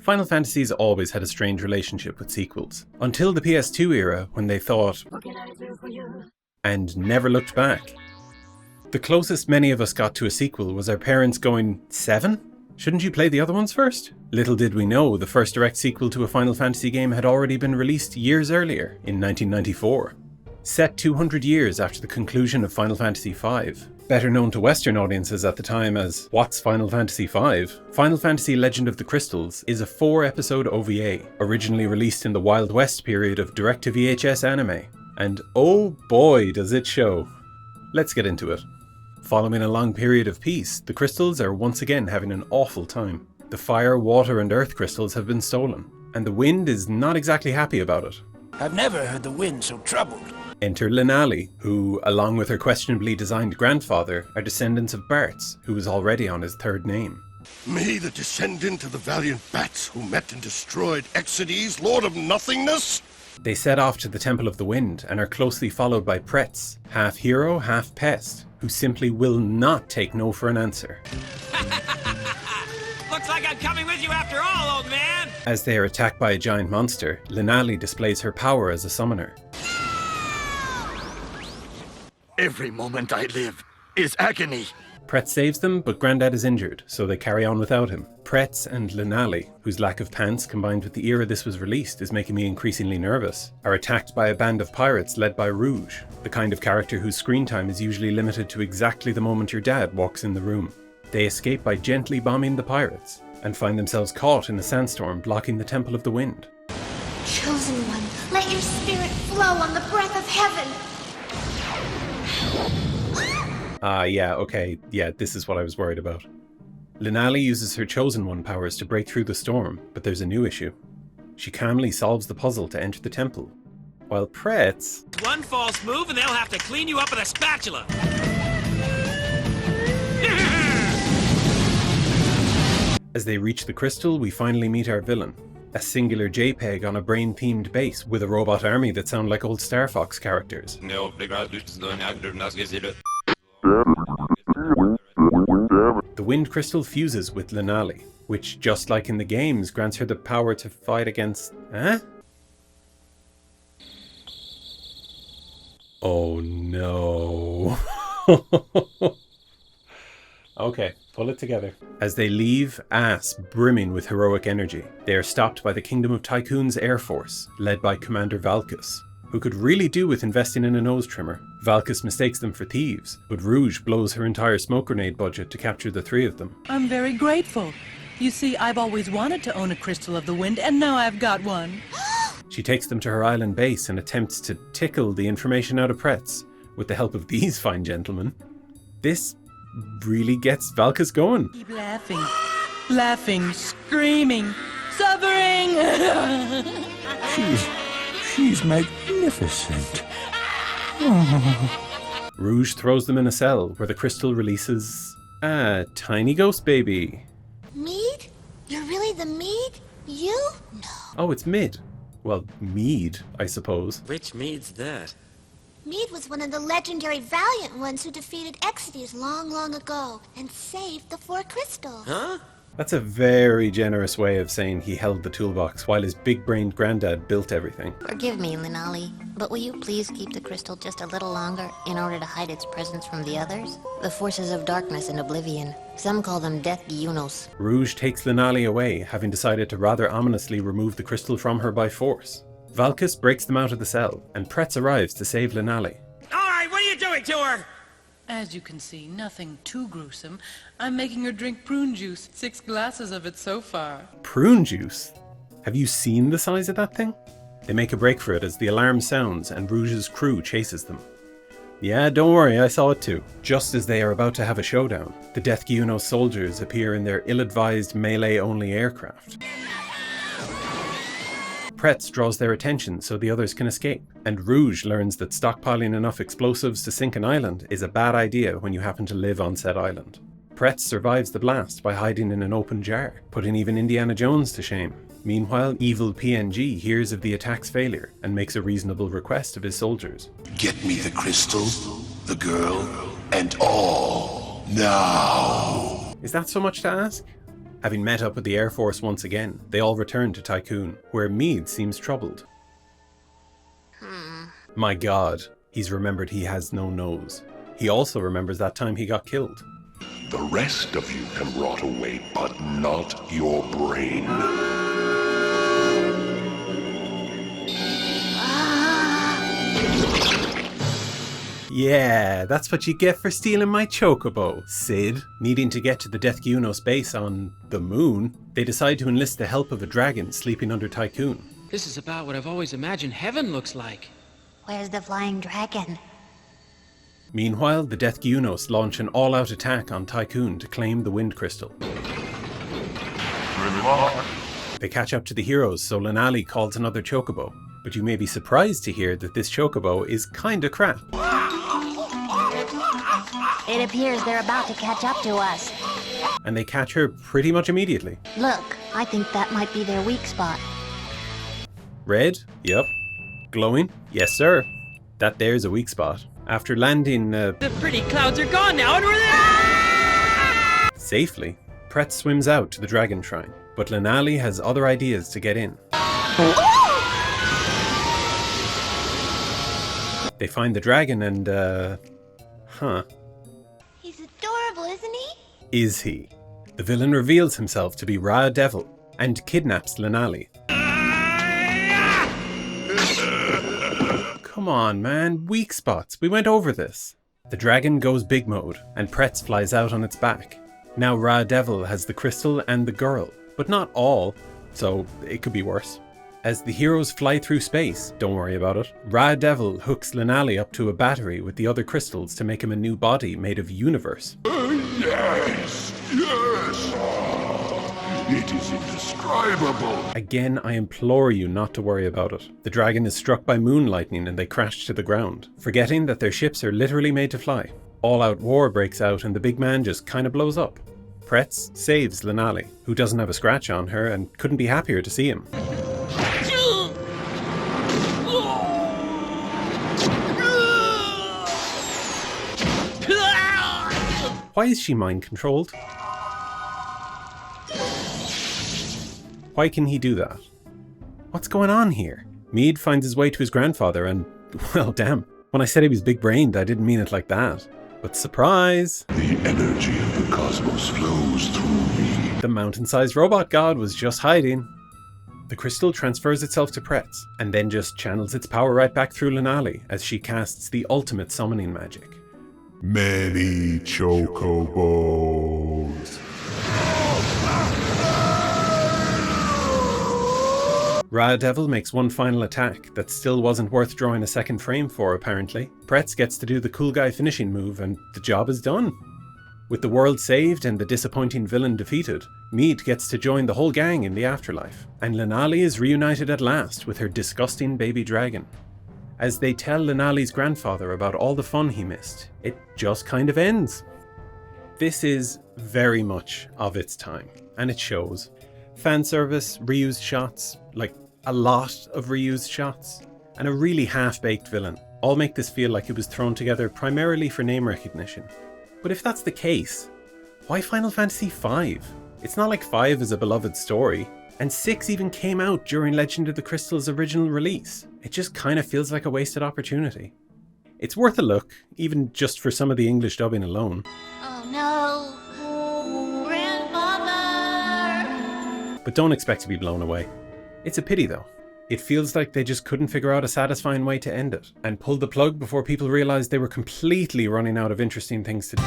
Final Fantasy's always had a strange relationship with sequels, until the PS2 era when they thought, "What can I do for you?" and never looked back. The closest many of us got to a sequel was our parents going, 7? Shouldn't you play the other ones first? Little did we know the first direct sequel to a Final Fantasy game had already been released years earlier, in 1994. Set 200 years after the conclusion of Final Fantasy V, better known to Western audiences at the time as What's Final Fantasy V? Final Fantasy Legend of the Crystals is a 4-episode OVA, originally released in the Wild West period of direct-to-VHS anime. And oh boy does it show! Let's get into it. Following a long period of peace, the crystals are once again having an awful time. The fire, water and earth crystals have been stolen, and the wind is not exactly happy about it. I've never heard the wind so troubled. Enter Linali, who, along with her questionably designed grandfather, are descendants of Bart's, who was already on his 3rd name. Me, the descendant of the valiant bats who met and destroyed Exides, Lord of Nothingness? They set off to the Temple of the Wind and are closely followed by Pretz, half hero, half pest, who simply will not take no for an answer. Looks like I'm coming with you after all, old man! As they are attacked by a giant monster, Linali displays her power as a summoner. Every moment I live is agony. Pretz saves them, but Grandad is injured, so they carry on without him. Pretz and Linali, whose lack of pants combined with the era this was released is making me increasingly nervous, are attacked by a band of pirates led by Rouge, the kind of character whose screen time is usually limited to exactly the moment your dad walks in the room. They escape by gently bombing the pirates, and find themselves caught in a sandstorm blocking the Temple of the Wind. Chosen one, let your spirit flow on the breath of heaven. Yeah, this is what I was worried about. Linali uses her Chosen One powers to break through the storm, but there's a new issue. She calmly solves the puzzle to enter the temple, while Pretz... One false move and they'll have to clean you up with a spatula! As they reach the crystal, we finally meet our villain. A singular JPEG on a brain-themed base with a robot army that sound like old Star Fox characters. The wind crystal fuses with Linali, which, just like in the games, grants her the power to fight against... Oh no. Okay, pull it together. As they leave, ass brimming with heroic energy, they are stopped by the Kingdom of Tycoon's Air Force, led by Commander Valkus, who could really do with investing in a nose trimmer. Valkus mistakes them for thieves, but Rouge blows her entire smoke grenade budget to capture the 3 of them. I'm very grateful. You see, I've always wanted to own a Crystal of the Wind, and now I've got one. She takes them to her island base and attempts to tickle the information out of Pretz, with the help of these fine gentlemen. This really gets Valkus going. Keep laughing, screaming, suffering! She's magnificent. Rouge throws them in a cell where the crystal releases a tiny ghost baby. Mead? You're really the Mead? You? No. Oh, it's Mid. Well, Mead, I suppose. Which Mead's that? Mead was one of the legendary valiant ones who defeated Exides long, long ago and saved the 4 crystals. Huh? That's a very generous way of saying he held the toolbox while his big-brained granddad built everything. Forgive me, Linali, but will you please keep the crystal just a little longer in order to hide its presence from the others? The forces of darkness and oblivion. Some call them Death Gyunos. Rouge takes Linali away, having decided to rather ominously remove the crystal from her by force. Valkus breaks them out of the cell, and Pretz arrives to save Linali. Alright, what are you doing to her? As you can see, nothing too gruesome. I'm making her drink prune juice, 6 glasses of it so far. Prune juice? Have you seen the size of that thing? They make a break for it as the alarm sounds and Rouge's crew chases them. Yeah, don't worry, I saw it too. Just as they are about to have a showdown, the Death Gyuno soldiers appear in their ill-advised melee-only aircraft. Pretz draws their attention so the others can escape, and Rouge learns that stockpiling enough explosives to sink an island is a bad idea when you happen to live on said island. Pretz survives the blast by hiding in an open jar, putting even Indiana Jones to shame. Meanwhile, evil PNG hears of the attack's failure and makes a reasonable request of his soldiers. Get me the crystal, the girl, and all now. Is that so much to ask? Having met up with the Air Force once again, they all return to Tycoon, where Meade seems troubled. My god, he's remembered he has no nose. He also remembers that time he got killed. The rest of you can rot away, but not your brain. Yeah, that's what you get for stealing my chocobo, Sid. Needing to get to the Death Gyunos base on the moon, they decide to enlist the help of a dragon sleeping under Tycoon. This is about what I've always imagined heaven looks like. Where's the flying dragon? Meanwhile, the Death Gyunos launch an all-out attack on Tycoon to claim the Wind Crystal. They catch up to the heroes, so Lenali calls another chocobo. But you may be surprised to hear that this chocobo is kinda crap. It appears they're about to catch up to us. And they catch her pretty much immediately. Look, I think that might be their weak spot. Red? Yep. Glowing? Yes, sir. That there's a weak spot. After landing The pretty clouds are gone now and we're there! safely, Pretz swims out to the Dragon Shrine. But Lenali has other ideas to get in. They find the dragon and, He's adorable, isn't he? Is he? The villain reveals himself to be Ra Devil and kidnaps Lenali. Come on, man. Weak spots. We went over this. The dragon goes big mode, and Pretz flies out on its back. Now Ra Devil has the crystal and the girl, but not all, so it could be worse. As the heroes fly through space, don't worry about it, Ra Devil hooks Lenali up to a battery with the other crystals to make him a new body made of universe. Yes, yes. It is indescribable. Again, I implore you not to worry about it. The dragon is struck by moon lightning and they crash to the ground, forgetting that their ships are literally made to fly. All-out war breaks out and the big man just kinda blows up. Pretz saves Lenali, who doesn't have a scratch on her and couldn't be happier to see him. Why is she mind-controlled? Why can he do that? What's going on here? Meade finds his way to his grandfather and, well, damn. When I said he was big-brained, I didn't mean it like that. But surprise! The energy of the cosmos flows through me. The mountain-sized robot god was just hiding. The crystal transfers itself to Pretz, and then just channels its power right back through Lenali as she casts the ultimate summoning magic. Many chocobos. Ra Devil makes one final attack that still wasn't worth drawing a second frame for, apparently. Pretz gets to do the cool guy finishing move and the job is done. With the world saved and the disappointing villain defeated, Meade gets to join the whole gang in the afterlife, and Lenali is reunited at last with her disgusting baby dragon. As they tell Lenali's grandfather about all the fun he missed, it just kind of ends. This is very much of its time, and it shows. Fan service, reused shots, like a lot of reused shots, and a really half-baked villain, all make this feel like it was thrown together primarily for name recognition. But if that's the case, why Final Fantasy V? It's not like 5 is a beloved story, and 6 even came out during Legend of the Crystal's original release. It just kind of feels like a wasted opportunity. It's worth a look, even just for some of the English dubbing alone. Oh no. Grandmother! But don't expect to be blown away. It's a pity though. It feels like they just couldn't figure out a satisfying way to end it, and pulled the plug before people realised they were completely running out of interesting things to do.